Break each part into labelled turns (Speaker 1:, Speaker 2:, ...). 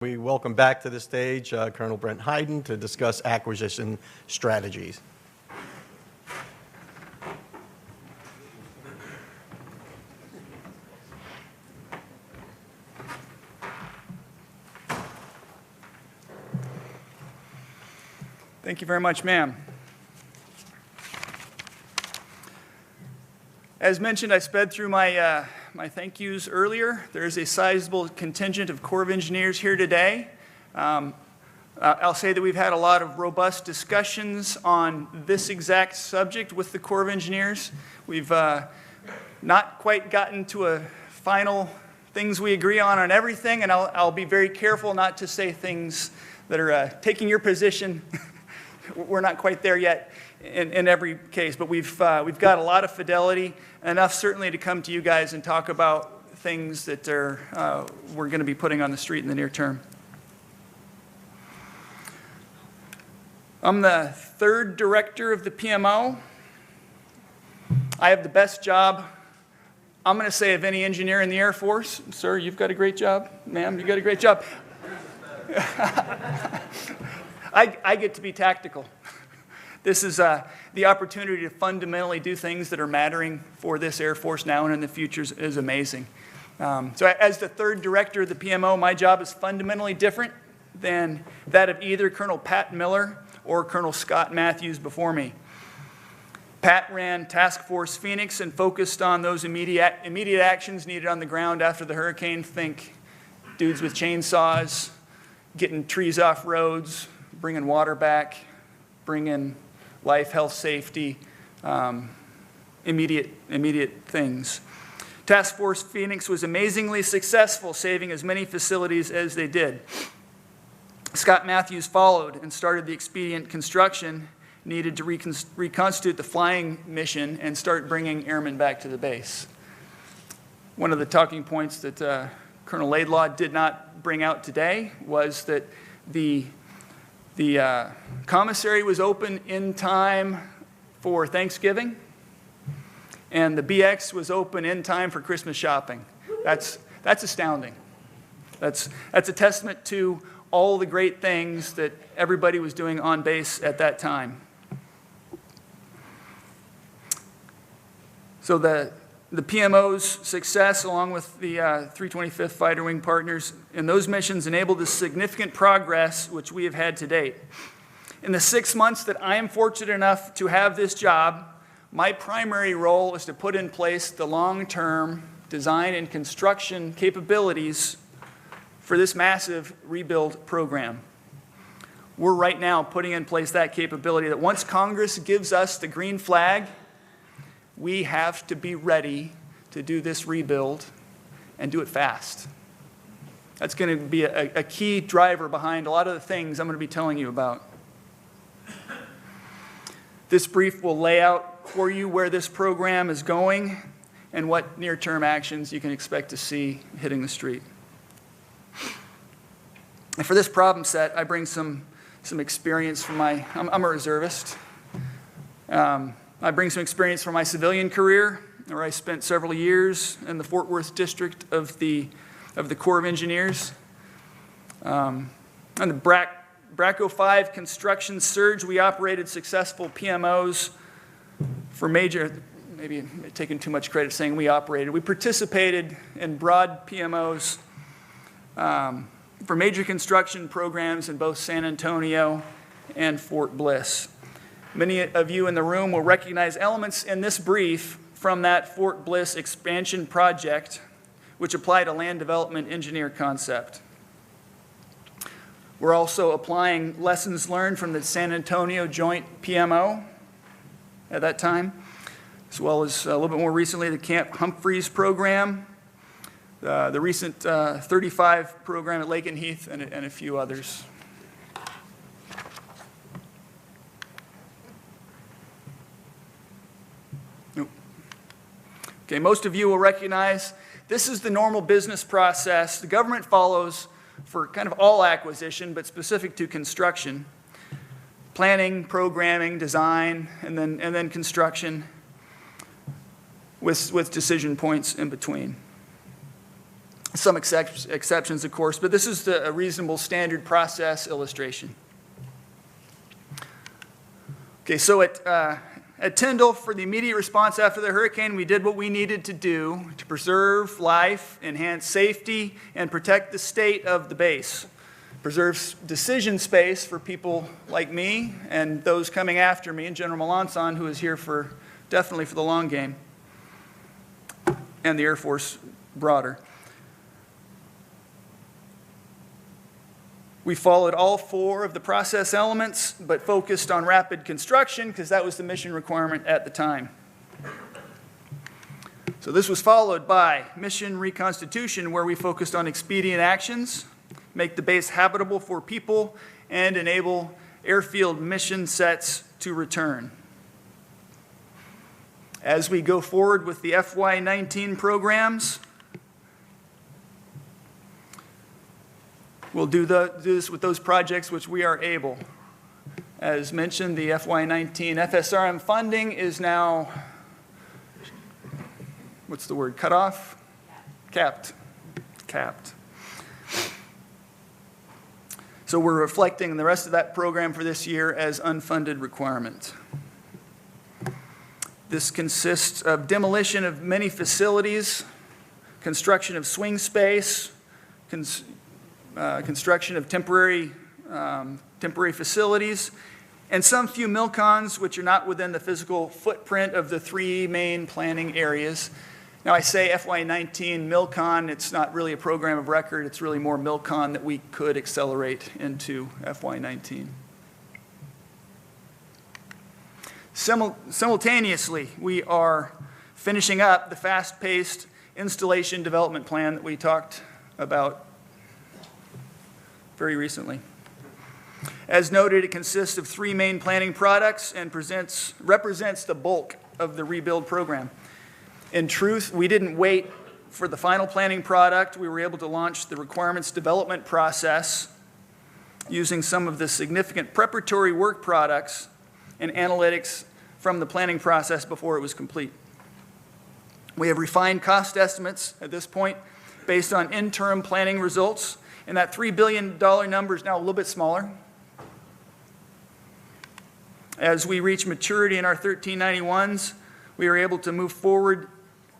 Speaker 1: We welcome back to the stage Colonel Brent Hayden to discuss acquisition strategies.
Speaker 2: Thank you very much, ma'am. As mentioned, I sped through my thank yous earlier. There is a sizable contingent of Corps of Engineers here today. I'll say that we've had a lot of robust discussions on this exact subject with the Corps of Engineers. We've not quite gotten to a final things we agree on everything, and I'll be very careful not to say things that are taking your position. We're not quite there yet in every case, but we've got a lot of fidelity, enough certainly to come to you guys and talk about things that we're going to be putting on the street in the near term. I'm the third director of the PMO. I have the best job, I'm going to say, of any engineer in the Air Force. Sir, you've got a great job. Ma'am, you've got a great job. I get to be tactical. This is the opportunity to fundamentally do things that are mattering for this Air Force now and in the future is amazing. So as the third director of the PMO, my job is fundamentally different than that of either Colonel Pat Miller or Colonel Scott Matthews before me. Pat ran Task Force Phoenix and focused on those immediate actions needed on the ground after the hurricane. Think dudes with chainsaws, getting trees off roads, bringing water back, bringing life, health, safety, immediate things. Task Force Phoenix was amazingly successful, saving as many facilities as they did. Scott Matthews followed and started the expedient construction needed to reconstitute the flying mission and start bringing airmen back to the base. One of the talking points that Colonel Laidlaw did not bring out today was that the commissary was open in time for Thanksgiving, and the BX was open in time for Christmas shopping. That's astounding. That's a testament to all the great things that everybody was doing on base at that time. So the PMO's success, along with the 325th Fighter Wing partners in those missions, enabled the significant progress which we have had to date. In the 6 months that I am fortunate enough to have this job, my primary role is to put in place the long-term design and construction capabilities for this massive rebuild program. We're right now putting in place that capability that once Congress gives us the green flag, we have to be ready to do this rebuild and do it fast. That's going to be a key driver behind a lot of the things I'm going to be telling you about. This brief will lay out for you where this program is going and what near-term actions you can expect to see hitting the street. And for this problem set, I bring some experience from I'm a reservist. I bring some experience from my civilian career, where I spent several years in the Fort Worth district of the Corps of Engineers. On the Braco 5 construction surge, we operated successful PMOs for major, maybe taking too much credit saying we operated. We participated in broad PMOs for major construction programs in both San Antonio and Fort Bliss. Many of you in the room will recognize elements in this brief from that Fort Bliss expansion project, which applied a land development engineer concept. We're also applying lessons learned from the San Antonio Joint PMO at that time, as well as a little bit more recently the Camp Humphreys program, the recent 35 program at Lake and Heath, and a few others. Okay, most of you will recognize this is the normal business process the government follows for kind of all acquisition, but specific to construction. Planning, programming, design, and then construction with decision points in between. Some exceptions, of course, but this is a reasonable standard process illustration. Okay, so at Tyndall, for the immediate response after the hurricane, we did what we needed to do to preserve life, enhance safety, and protect the state of the base. Preserve decision space for people like me and those coming after me, and General Melanson, who is here definitely for the long game, and the Air Force broader. We followed all 4 of the process elements, but focused on rapid construction because that was the mission requirement at the time. So this was followed by mission reconstitution, where we focused on expedient actions, make the base habitable for people, and enable airfield mission sets to return. As we go forward with the FY19 programs, we'll do this with those projects which we are able. As mentioned, the FY19 FSRM funding is now, what's the word, cut off? Capped. So we're reflecting the rest of that program for this year as unfunded requirement. This consists of demolition of many facilities, construction of swing space, construction of temporary facilities, and some few milcons which are not within the physical footprint of the 3 main planning areas. Now I say FY19 milcon, it's not really a program of record, it's really more milcon that we could accelerate into FY19. Simultaneously, we are finishing up the fast-paced installation development plan that we talked about very recently. As noted, it consists of 3 main planning products and represents the bulk of the rebuild program. In truth, we didn't wait for the final planning product. We were able to launch the requirements development process using some of the significant preparatory work products and analytics from the planning process before it was complete. We have refined cost estimates at this point based on interim planning results, and that $3 billion number is now a little bit smaller. As we reach maturity in our 1391s, we are able to move forward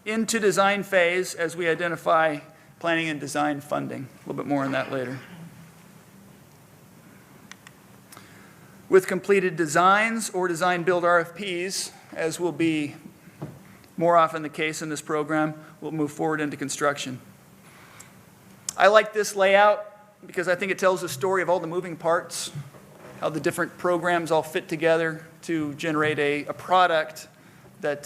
Speaker 2: into design phase as we identify planning and design funding. A little bit more on that later. With completed designs or design-build RFPs, as will be more often the case in this program, we'll move forward into construction. I like this layout because I think it tells the story of all the moving parts, how the different programs all fit together to generate a product that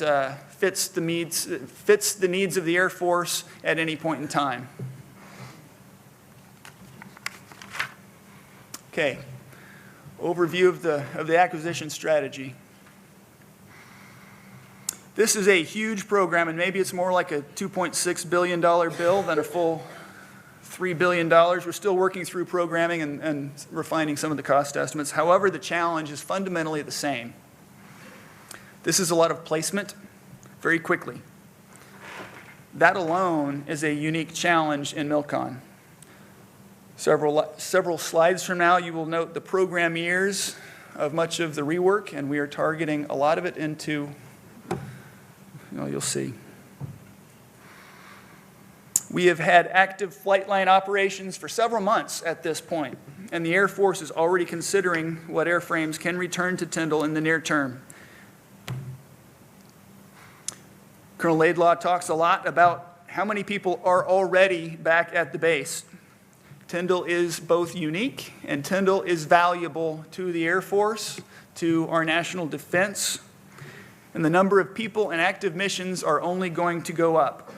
Speaker 2: fits the needs of the Air Force at any point in time. Okay, overview of the acquisition strategy. This is a huge program, and maybe it's more like a $2.6 billion bill than a full $3 billion. We're still working through programming and refining some of the cost estimates. However, the challenge is fundamentally the same. This is a lot of placement very quickly. That alone is a unique challenge in MILCON. Several slides from now, you will note the program years of much of the rework, and we are targeting a lot of it into, you'll see. We have had active flight line operations for several months at this point, and the Air Force is already considering what airframes can return to Tyndall in the near term. Colonel Laidlaw talks a lot about how many people are already back at the base. Tyndall is both unique and Tyndall is valuable to the Air Force, to our national defense, and the number of people and active missions are only going to go up.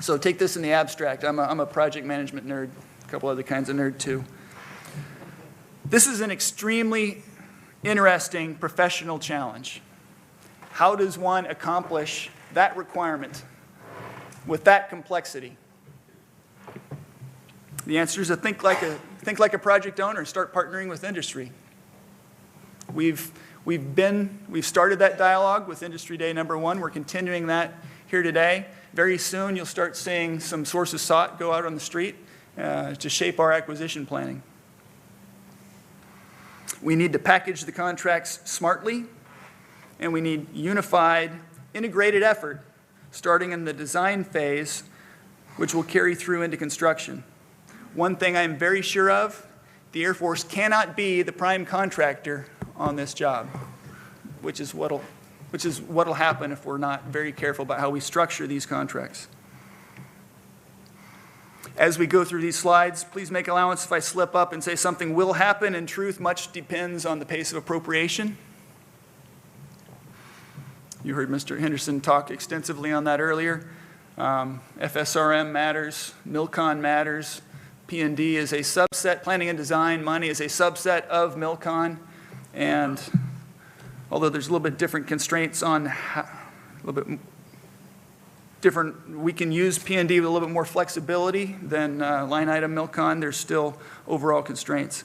Speaker 2: So take this in the abstract. I'm a project management nerd, a couple other kinds of nerd too. This is an extremely interesting professional challenge. How does one accomplish that requirement with that complexity? The answer is to think like a project owner, start partnering with industry. We've started that dialogue with Industry Day #1. We're continuing that here today. Very soon, you'll start seeing some sources sought go out on the street to shape our acquisition planning. We need to package the contracts smartly, and we need unified, integrated effort starting in the design phase, which will carry through into construction. One thing I'm very sure of, the Air Force cannot be the prime contractor on this job, which is what'll happen if we're not very careful about how we structure these contracts. As we go through these slides, please make allowance if I slip up and say something will happen. In truth, much depends on the pace of appropriation. You heard Mr. Henderson talk extensively on that earlier. FSRM matters, MILCON matters, P&D is a subset, planning and design money is a subset of MILCON, and although there's a little bit different constraints on a little bit different, we can use P&D with a little bit more flexibility than line item MILCON. There's still overall constraints.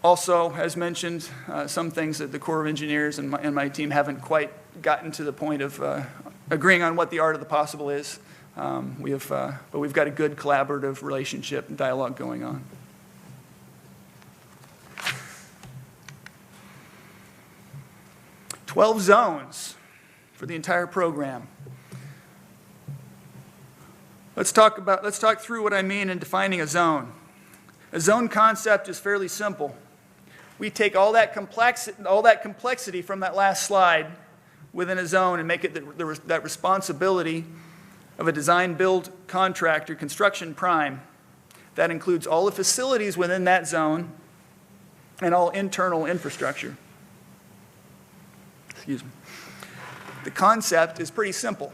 Speaker 2: Also, as mentioned, some things that the Corps of Engineers and my team haven't quite gotten to the point of agreeing on what the art of the possible is. But we've got a good collaborative relationship and dialogue going on. "12 zones for the entire program." Let's talk through what I mean in defining a zone. A zone concept is fairly simple. We take all that complexity from that last slide within a zone and make it that responsibility of a design-build contractor, construction prime. That includes all the facilities within that zone and all internal infrastructure. Excuse me. The concept is pretty simple.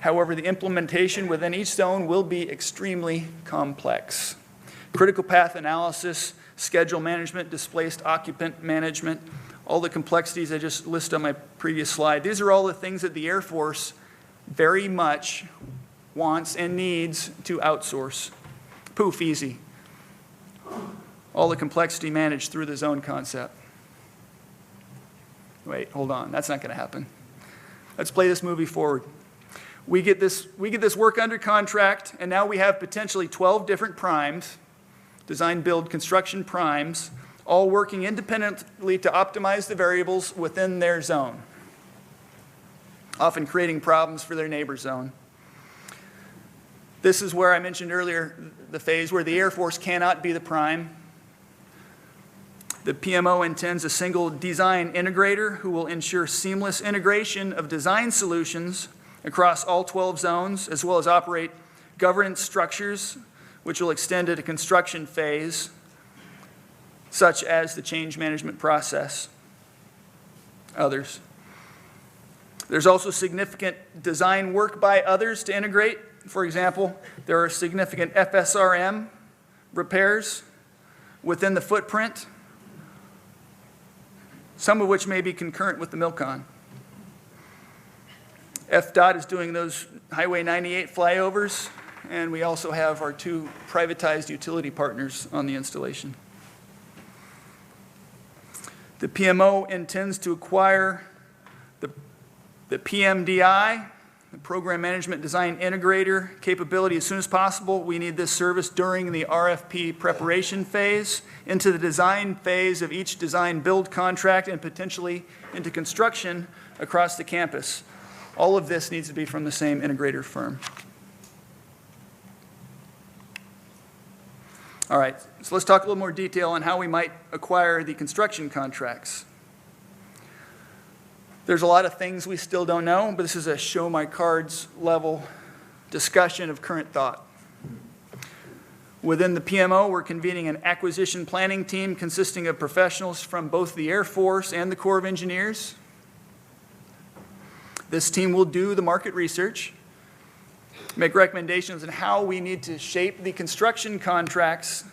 Speaker 2: However, the implementation within each zone will be extremely complex. Critical path analysis, schedule management, displaced occupant management, all the complexities I just listed on my previous slide. These are all the things that the Air Force very much wants and needs to outsource. Poof, easy. All the complexity managed through the zone concept. Wait, hold on, that's not going to happen. Let's play this movie forward. We get this work under contract, and now we have potentially 12 different primes, design, build, construction primes, all working independently to optimize the variables within their zone, often creating problems for their neighbor zone. This is where I mentioned earlier the phase where the Air Force cannot be the prime. The PMO intends a single design integrator who will ensure seamless integration of design solutions across all 12 zones, as well as operate governance structures which will extend to the construction phase, such as the change management process. Others. There's also significant design work by others to integrate. For example, there are significant FSRM repairs within the footprint, some of which may be concurrent with the MILCON. FDOT is doing those Highway 98 flyovers, and we also have our 2 privatized utility partners on the installation. The PMO intends to acquire the PMDI, the Program Management Design Integrator capability, as soon as possible. We need this service during the RFP preparation phase, into the design phase of each design build contract, and potentially into construction across the campus. All of this needs to be from the same integrator firm. All right, so let's talk a little more detail on how we might acquire the construction contracts. There's a lot of things we still don't know, but this is a show my cards level discussion of current thought. Within the PMO, we're convening an acquisition planning team consisting of professionals from both the Air Force and the Corps of Engineers. This team will do the market research, make recommendations on how we need to shape the construction contracts.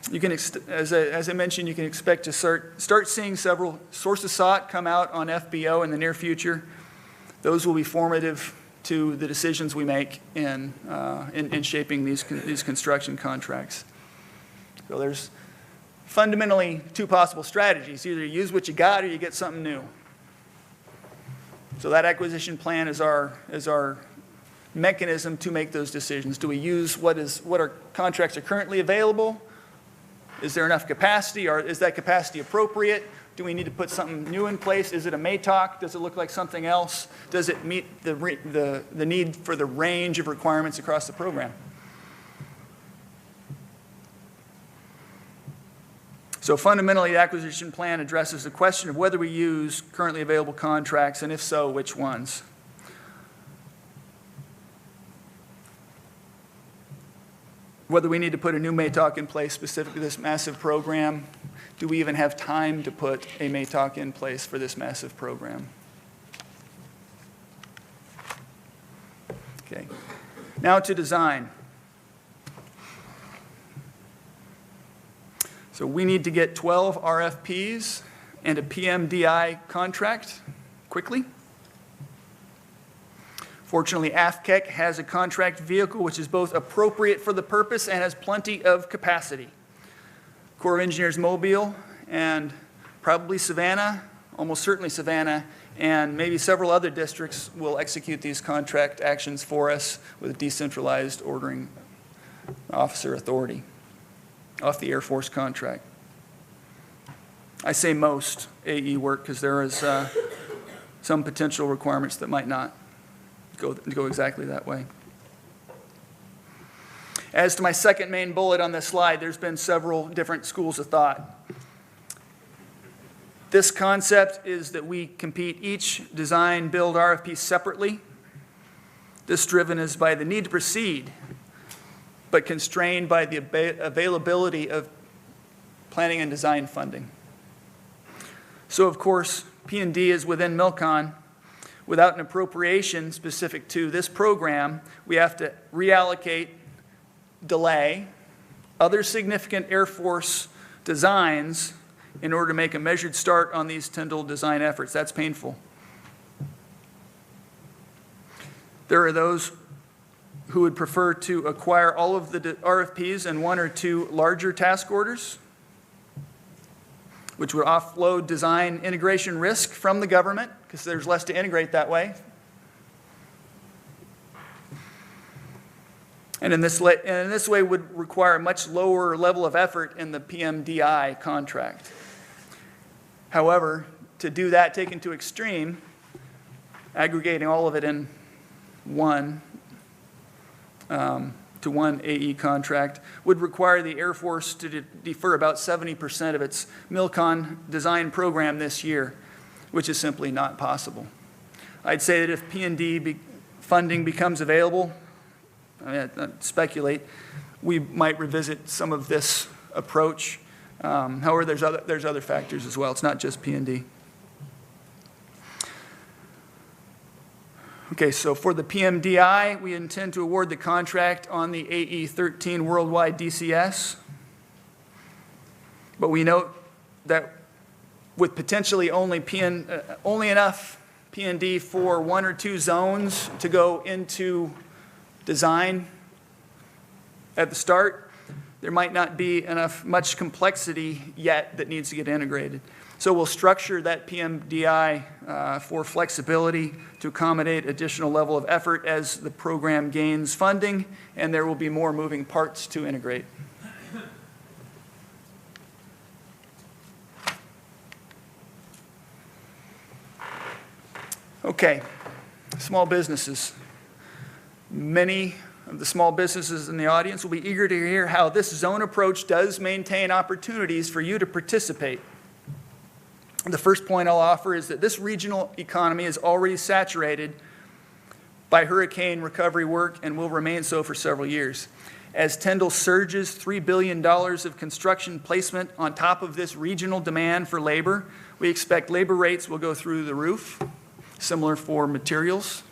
Speaker 2: You can, as I mentioned, you can expect to start seeing several sources sought come out on FBO in the near future. Those will be formative to the decisions we make in shaping these construction contracts. So there's fundamentally 2 possible strategies. Either you use what you got or you get something new. So that acquisition plan is our mechanism to make those decisions. Do we use what our contracts are currently available? Is there enough capacity, or is that capacity appropriate? Do we need to put something new in place? Is it a MATOC? Does it look like something else? Does it meet the need for the range of requirements across the program? So fundamentally, the acquisition plan addresses the question of whether we use currently available contracts, and if so, which ones. Whether we need to put a new MATOC in place specific to this massive program. Do we even have time to put a MATOC in place for this massive program? Okay. Now to design. So we need to get 12 RFPs and a PMDI contract quickly. Fortunately, AFCEC has a contract vehicle which is both appropriate for the purpose and has plenty of capacity. Corps of Engineers Mobile and probably Savannah, almost certainly Savannah, and maybe several other districts will execute these contract actions for us with decentralized ordering officer authority off the Air Force contract. I say most AE work because there is some potential requirements that might not go exactly that way. As to my second main bullet on this slide, there's been several different schools of thought. This concept is that we compete each design build RFP separately. This driven is by the need to proceed, but constrained by the availability of planning and design funding. So of course, P&D is within MILCON. Without an appropriation specific to this program, we have to reallocate, delay other significant Air Force designs in order to make a measured start on these Tyndall design efforts. That's painful. There are those who would prefer to acquire all of the RFPs and one or two larger task orders, which would offload design integration risk from the government because there's less to integrate that way. And in this way would require a much lower level of effort in the PMDI contract. However, to do that taken to extreme, aggregating all of it in one AE contract would require the Air Force to defer about 70% of its MILCON design program this year, which is simply not possible. I'd say that if P&D funding becomes available, I speculate, we might revisit some of this approach. However, there's other factors as well. It's not just P&D. Okay, so for the PMDI, we intend to award the contract on the AE-13 worldwide DCS. But we note that with potentially only enough P&D for one or two zones to go into design at the start, there might not be much complexity yet that needs to get integrated. So we'll structure that PMDI for flexibility to accommodate additional level of effort as the program gains funding, and there will be more moving parts to integrate. Okay, small businesses. Many of the small businesses in the audience will be eager to hear how this zone approach does maintain opportunities for you to participate. The first point I'll offer is that this regional economy is already saturated by hurricane recovery work and will remain so for several years. As Tyndall surges $3 billion of construction placement on top of this regional demand for labor, we expect labor rates will go through the roof, similar for materials.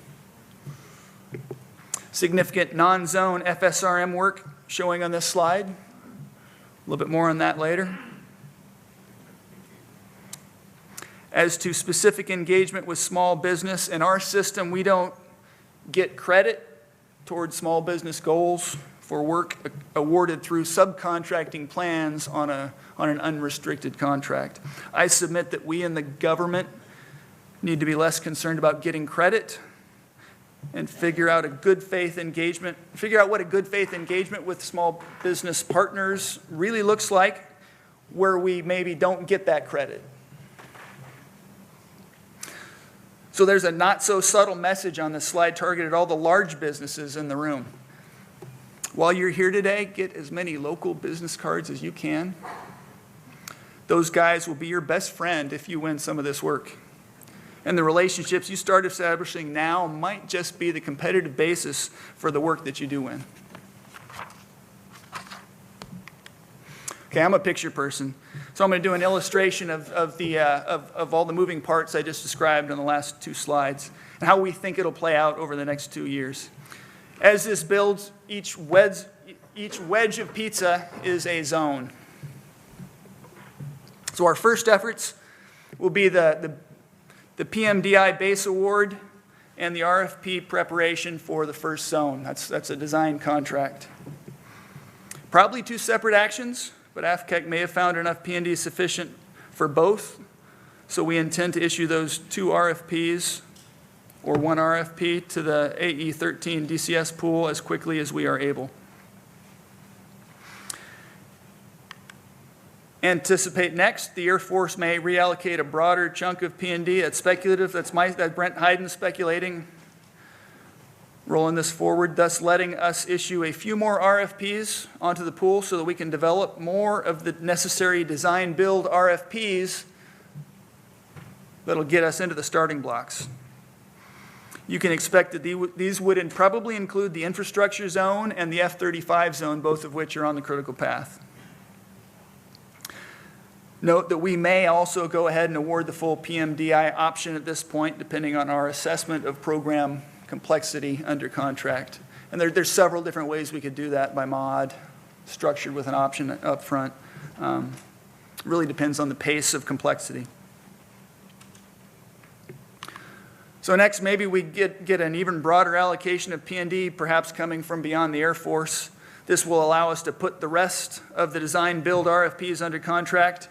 Speaker 2: Significant non-zone FSRM work showing on this slide. A little bit more on that later. As to specific engagement with small business, in our system, we don't get credit towards small business goals for work awarded through subcontracting plans on an unrestricted contract. I submit that we in the government need to be less concerned about getting credit and figure out what a good faith engagement with small business partners really looks like, where we maybe don't get that credit. So there's a not so subtle message on this slide targeted at all the large businesses in the room. While you're here today, get as many local business cards as you can. Those guys will be your best friend if you win some of this work. And the relationships you start establishing now might just be the competitive basis for the work that you do win. Okay, I'm a picture person, so I'm going to do an illustration of all the moving parts I just described in the last 2 slides and how we think it'll play out over the next 2 years. As this builds, each wedge of pizza is a zone. So our first efforts will be the PMDI base award and the RFP preparation for the first zone. That's a design contract. Probably 2 separate actions, but AFCEC may have found enough P&D sufficient for both. So we intend to issue those 2 RFPs or 1 RFP to the AE13 DCS pool as quickly as we are able. Anticipate next, the Air Force may reallocate a broader chunk of P&D. That's speculative. That's Brent Hyden speculating, rolling this forward, thus letting us issue a few more RFPs onto the pool so that we can develop more of the necessary design build RFPs that'll get us into the starting blocks. You can expect that these would probably include the infrastructure zone and the F-35 zone, both of which are on the critical path. Note that we may also go ahead and award the full PMDI option at this point, depending on our assessment of program complexity under contract. And there's several different ways we could do that by mod, structured with an option up front. Really depends on the pace of complexity. So next, maybe we get an even broader allocation of P&D, perhaps coming from beyond the Air Force. This will allow us to put the rest of the design build RFPs under contract.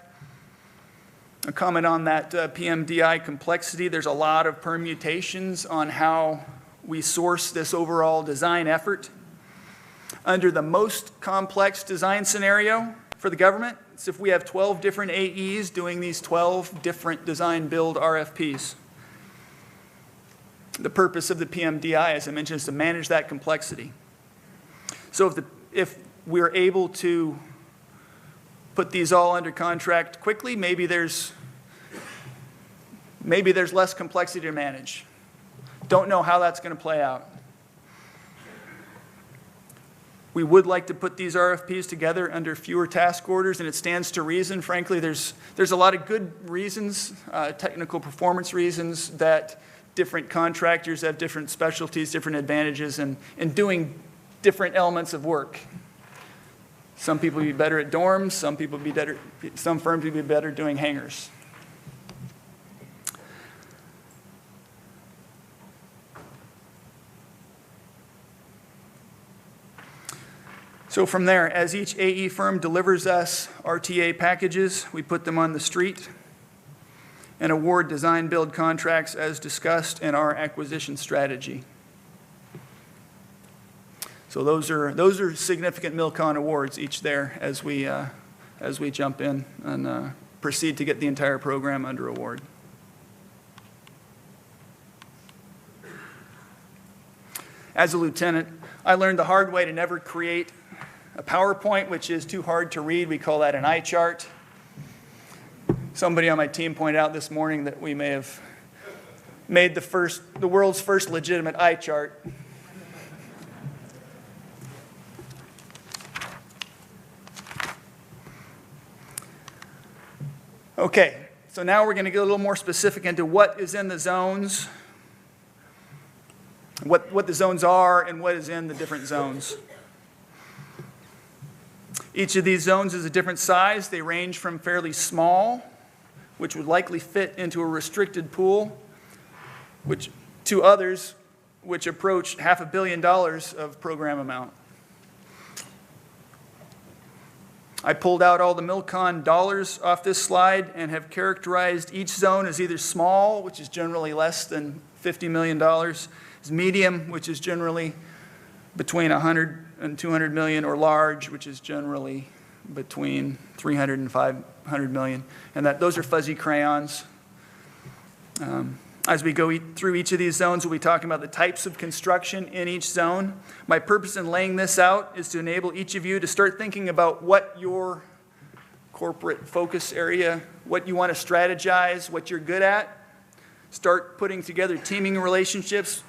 Speaker 2: A comment on that PMDI complexity. There's a lot of permutations on how we source this overall design effort. Under the most complex design scenario for the government, it's if we have 12 different AEs doing these 12 different design build RFPs. The purpose of the PMDI, as I mentioned, is to manage that complexity. So if we're able to put these all under contract quickly, maybe there's less complexity to manage. Don't know how that's going to play out. We would like to put these RFPs together under fewer task orders, and it stands to reason. Frankly, there's a lot of good reasons, technical performance reasons, that different contractors have different specialties, different advantages in doing different elements of work. Some people would be better at dorms, some firms would be better doing hangars. So from there, as each AE firm delivers us RTA packages, we put them on the street and award design build contracts as discussed in our acquisition strategy. So those are significant MILCON awards each there as we jump in and proceed to get the entire program under award. As a lieutenant, I learned the hard way to never create a PowerPoint, which is too hard to read. We call that an eye chart. Somebody on my team pointed out this morning that we may have made the world's first legitimate eye chart. Okay, so now we're going to get a little more specific into what is in the zones, what the zones are, and what is in the different zones. Each of these zones is a different size. They range from fairly small, which would likely fit into a restricted pool, to others which approach $500 million of program amount. I pulled out all the Milcon dollars off this slide and have characterized each zone as either small, which is generally less than $50 million, as medium, which is generally between 100 and 200 million, or large, which is generally between 300 and 500 million. And those are fuzzy crayons. As we go through each of these zones, we'll be talking about the types of construction in each zone. My purpose in laying this out is to enable each of you to start thinking about what your corporate focus area, what you want to strategize, what you're good at. Start putting together teaming relationships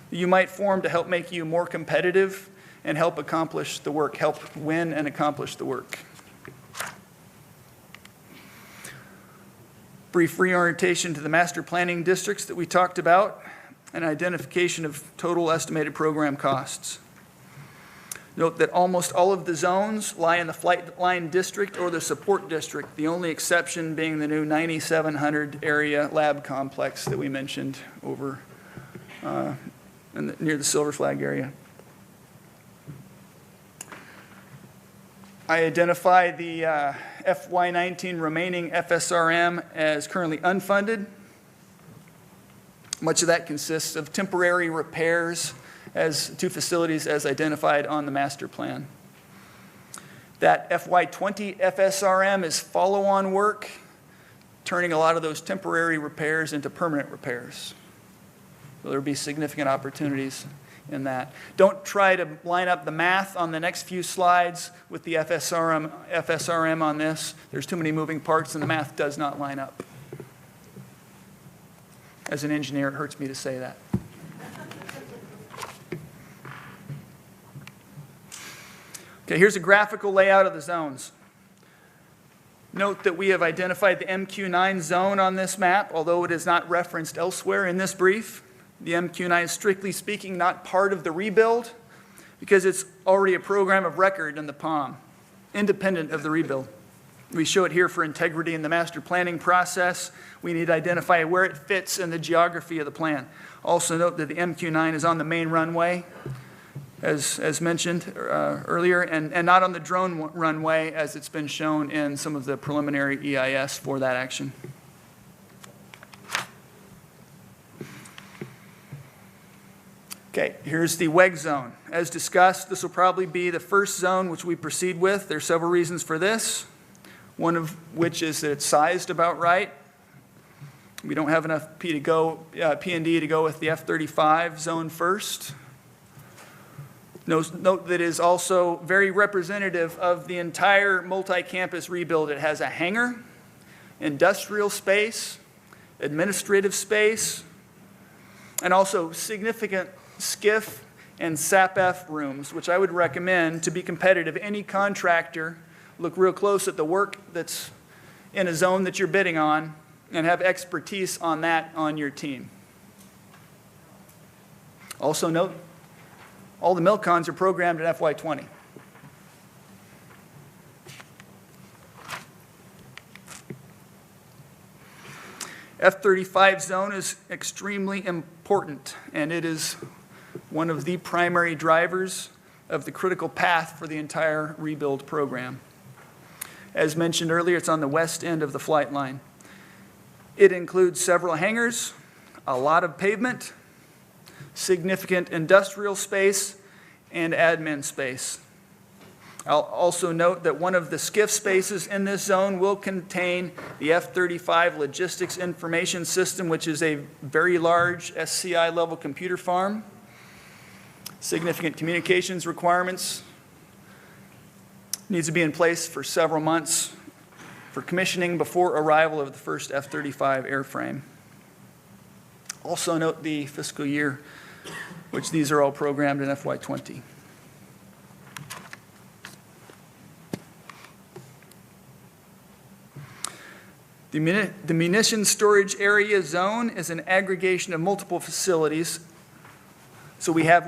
Speaker 2: that you might form to help make you more competitive and help accomplish the work, help win and accomplish the work. Brief reorientation to the master planning districts that we talked about, and identification of total estimated program costs. Note that almost all of the zones lie in the flight line district or the support district, the only exception being the new 9700 area lab complex that we mentioned over near the Silver Flag area. I identify the FY19 remaining FSRM as currently unfunded. Much of that consists of temporary repairs to facilities as identified on the master plan. That FY20 FSRM is follow-on work, turning a lot of those temporary repairs into permanent repairs. So there'll be significant opportunities in that. Don't try to line up the math on the next few slides with the FSRM on this. There's too many moving parts and the math does not line up. As an engineer, it hurts me to say that. Okay, here's a graphical layout of the zones. Note that we have identified the MQ9 zone on this map, although it is not referenced elsewhere in this brief. The MQ9 is strictly speaking not part of the rebuild because it's already a program of record in the POM, independent of the rebuild. We show it here for integrity in the master planning process. We need to identify where it fits in the geography of the plan. Also note that the MQ9 is on the main runway, as mentioned earlier, and not on the drone runway as it's been shown in some of the preliminary EIS for that action. Okay, here's the WEG zone. As discussed, this will probably be the first zone which we proceed with. There are several reasons for this, one of which is that it's sized about right. We don't have enough P&D to go with the F-35 zone first. Note that it is also very representative of the entire multi-campus rebuild. It has a hangar, industrial space, administrative space, and also significant SCIF and SAPF rooms, which I would recommend to be competitive. Any contractor, look real close at the work that's in a zone that you're bidding on and have expertise on that on your team. Also note, all the Milcons are programmed in FY20. F-35 zone is extremely important, and it is one of the primary drivers of the critical path for the entire rebuild program. As mentioned earlier, it's on the west end of the flight line. It includes several hangars, a lot of pavement, significant industrial space, and admin space. I'll also note that one of the SCIF spaces in this zone will contain the F-35 Logistics Information System, which is a very large SCI level computer farm. Significant communications requirements needs to be in place for several months for commissioning before arrival of the first F-35 airframe. Also note the fiscal year, which these are all programmed in FY20. The munitions storage area zone is an aggregation of multiple facilities. So we have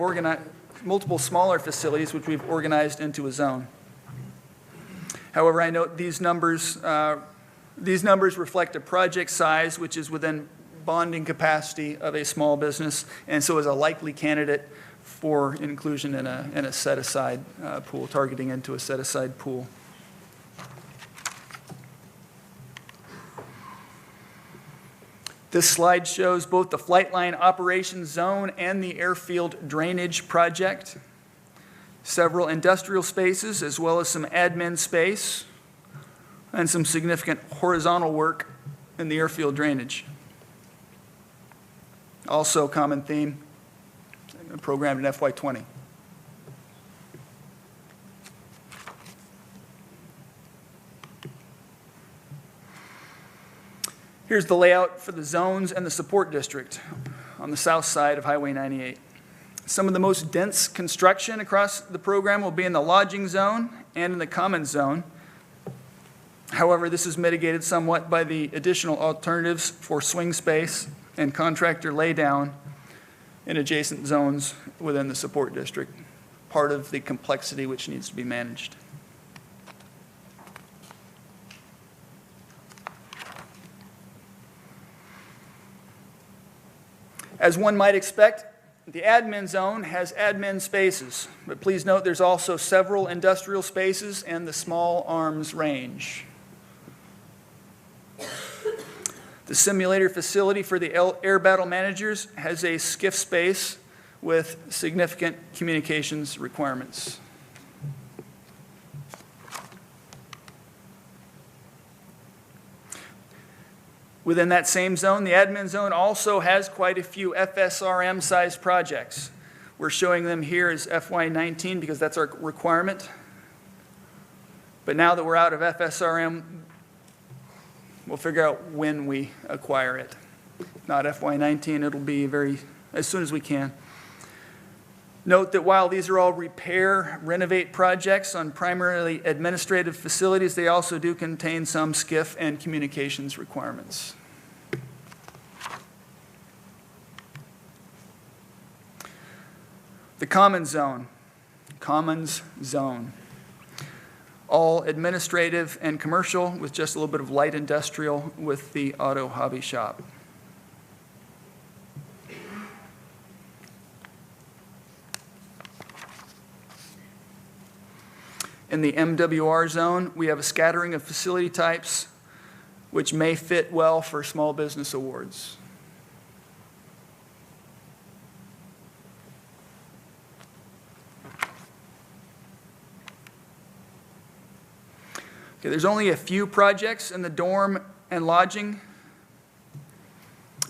Speaker 2: organized multiple smaller facilities which we've organized into a zone. However, I note these numbers reflect a project size which is within bonding capacity of a small business, and so is a likely candidate for inclusion in a set-aside pool, targeting into a set-aside pool. This slide shows both the flight line operations zone and the airfield drainage project, several industrial spaces, as well as some admin space, and some significant horizontal work in the airfield drainage. Also, common theme, programmed in FY20. Here's the layout for the zones and the support district on the south side of Highway 98. Some of the most dense construction across the program will be in the lodging zone and in the common zone. However, this is mitigated somewhat by the additional alternatives for swing space and contractor laydown in adjacent zones within the support district, part of the complexity which needs to be managed. As one might expect, the admin zone has admin spaces, but please note there's also several industrial spaces and the small arms range. The simulator facility for the air battle managers has a skiff space with significant communications requirements. Within that same zone, the admin zone also has quite a few FSRM-sized projects. We're showing them here as FY19 because that's our requirement. But now that we're out of FSRM, we'll figure out when we acquire it. If not FY19, it'll be as soon as we can. Note that while these are all repair, renovate projects on primarily administrative facilities, they also do contain some skiff and communications requirements. The commons zone. All administrative and commercial with just a little bit of light industrial with the auto hobby shop. In the MWR zone, we have a scattering of facility types which may fit well for small business awards. Okay, there's only a few projects in the dorm and lodging,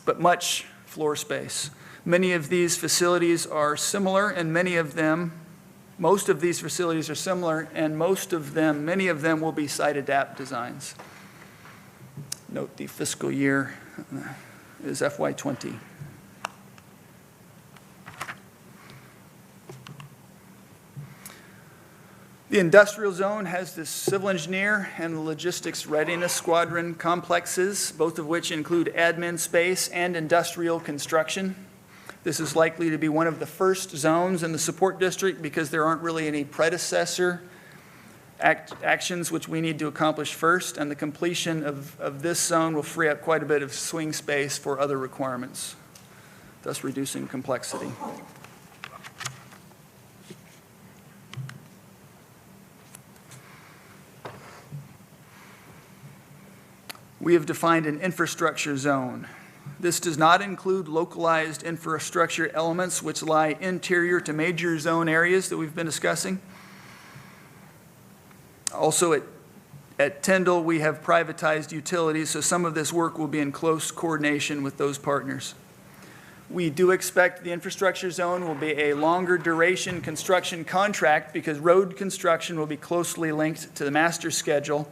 Speaker 2: but much floor space. Many of these facilities are similar, and most of these facilities are similar, and many of them will be site adapt designs. Note the fiscal year is FY20. The industrial zone has the civil engineer and the logistics readiness squadron complexes, both of which include admin space and industrial construction. This is likely to be one of the first zones in the support district because there aren't really any predecessor actions which we need to accomplish first, and the completion of this zone will free up quite a bit of swing space for other requirements, thus reducing complexity. We have defined an infrastructure zone. This does not include localized infrastructure elements which lie interior to major zone areas that we've been discussing. Also at Tyndall, we have privatized utilities, so some of this work will be in close coordination with those partners. We do expect the infrastructure zone will be a longer duration construction contract because road construction will be closely linked to the master schedule,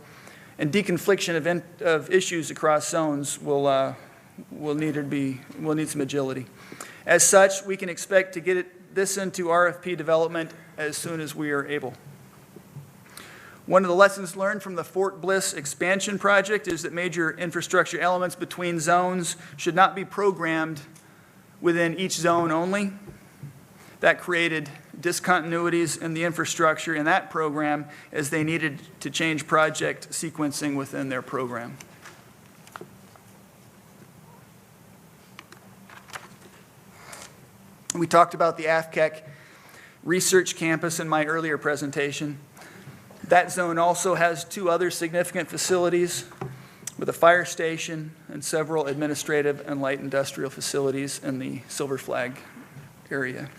Speaker 2: and deconfliction of issues across zones will need some agility. As such, we can expect to get this into RFP development as soon as we are able. One of the lessons learned from the Fort Bliss expansion project is that major infrastructure elements between zones should not be programmed within each zone only. That created discontinuities in the infrastructure in that program as they needed to change project sequencing within their program. We talked about the AFCEC research campus in my earlier presentation. That zone also has 2 other significant facilities with a fire station and several administrative and light industrial facilities in the Silver Flag area.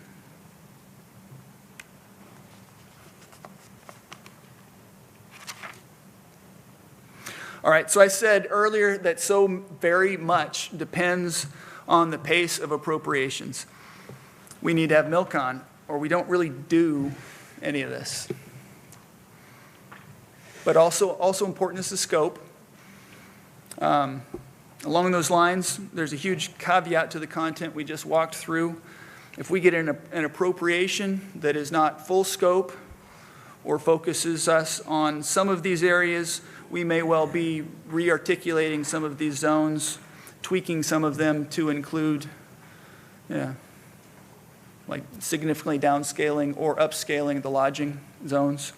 Speaker 2: All right, so I said earlier that so very much depends on the pace of appropriations. We need to have milk on, or we don't really do any of this. But also important is the scope. Along those lines, there's a huge caveat to the content we just walked through. If we get an appropriation that is not full scope or focuses us on some of these areas, we may well be re-articulating some of these zones, tweaking some of them to include, like significantly downscaling or upscaling the lodging zones.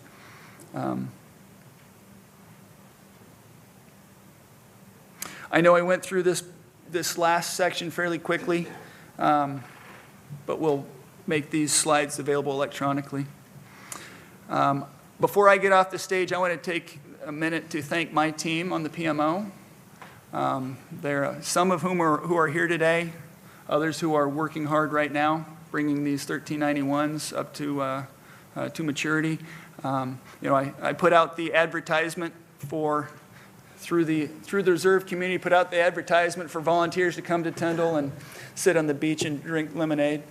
Speaker 2: I know I went through this last section fairly quickly, but we'll make these slides available electronically. Before I get off the stage, I want to take a minute to thank my team on the PMO. There are some of whom who are here today, others who are working hard right now, bringing these 1391s up to maturity. I put out the advertisement through the reserve community, put out the advertisement for volunteers to come to Tyndall and sit on the beach and drink lemonade.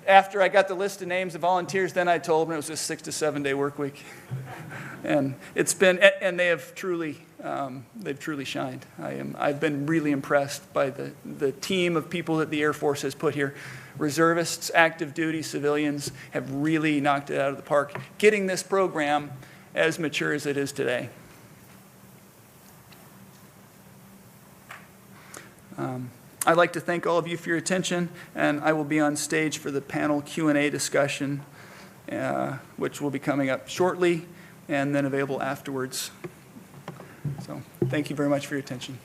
Speaker 2: After I got the list of names of volunteers, then I told them it was a 6 to 7 day work week. And it's been, and they've truly shined. I've been really impressed by the team of people that the Air Force has put here. Reservists, active duty civilians have really knocked it out of the park, getting this program as mature as it is today. I'd like to thank all of you for your attention, and I will be on stage for the panel Q&A discussion, which will be coming up shortly and then available afterwards. So thank you very much for your attention.